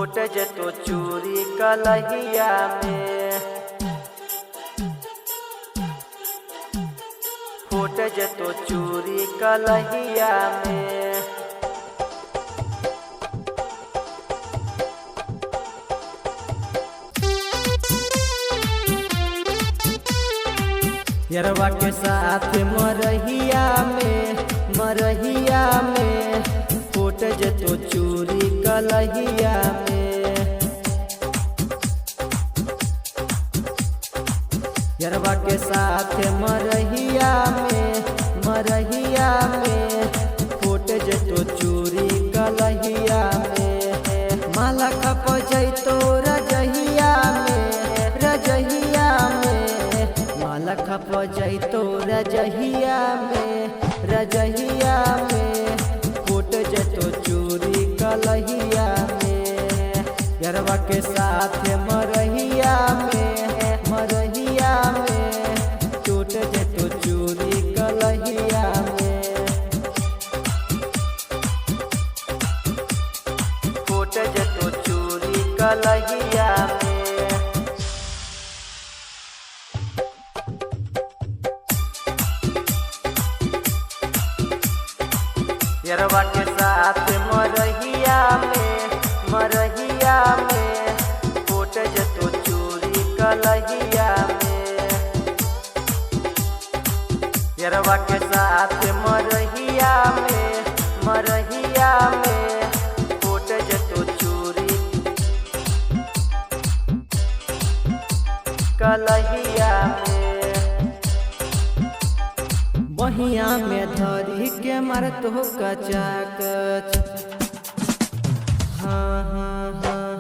फूट जतो चूड़ी कलहिया में, फूट जतो चूड़ी कलहिया में। यरवा के साथ मरहिया में, मरहिया में फूट जतो चूड़ी कलहिया में। यरवा के साथ मरहिया में, मरहिया में फूट जतो चूड़ी कलहिया में। माला खप जैतो रजहिया में, रजहिया में माला खप जैतो रजहिया में, रजहिया में फूट जतो चूड़ी कलहिया में। यरवा के साथ मरहिया में, मरहिया में टूट जतो चूड़ी कलहिया में। फूट जतो चूड़ी कलहिया में। यरवा के साथ मरहिया में, मरहिया में फूट जतो चूड़ी कलहिया में। यरवा के साथ मरहिया में, मरहिया में फूट जतो चूड़ी कलहिया में। बहिया में धरी के मारत हो कचाकच, हाँ हाँ हाँ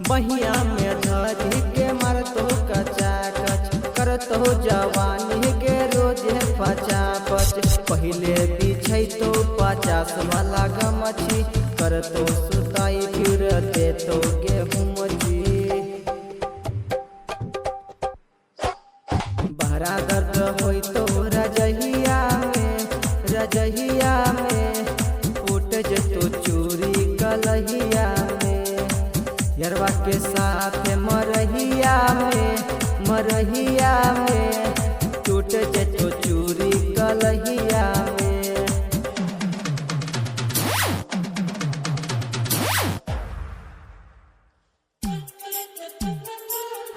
बहिया में धरी के मारत हो कचाकच। करत हो जवानी के रोज पचापच, पहले बिछै तो 50 वाला गमछी। करतो सुताई फिर देतो गेहूं जी। बहरा दर्द होई तो रजहिया में, रजहिया में फूट जतो चूड़ी कलहिया में। यरवा के साथ मरहिया में, मरहिया में टूट जतो चूड़ी कलहिया में।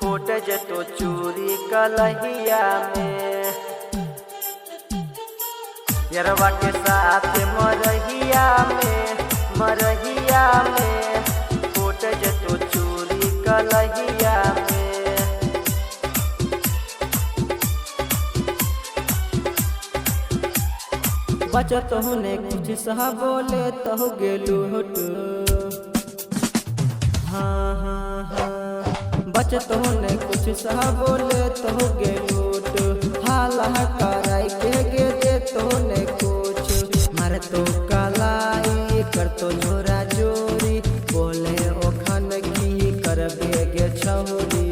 फूट जतो चूड़ी कलहिया में। यरवा के साथ मरहिया में, मरहिया में फूट जतो चूड़ी कलहिया में। बचत होने कुछ सहा बोले तो गेलू हट, हाँ हाँ हाँ बचत होने कुछ सहा बोले तो गेलूट। हाला कराई के गे दे तो ने कुछ मार तो कलाई कर तो जोरा जोरी। बोले ओखन की कर बेगे छौरी।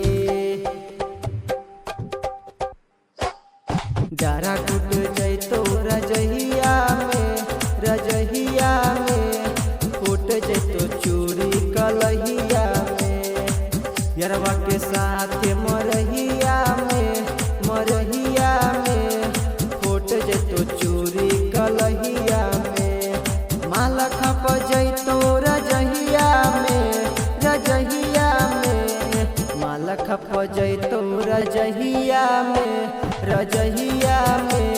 डारा टूट जैतो रजहिया में, रजहिया में फूट जैतो चूड़ी कलहिया में। यरवा के साथ मरहिया में, मरहिया में फूट जतो चूड़ी कलहिया में। माला खप जैतो रजहिया में, रजहिया में माला खप जैतो रजहिया में, रजहिया में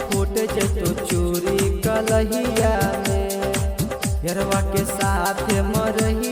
फूट जतो चूड़ी कलहिया में। यरवा के साथ मरहिया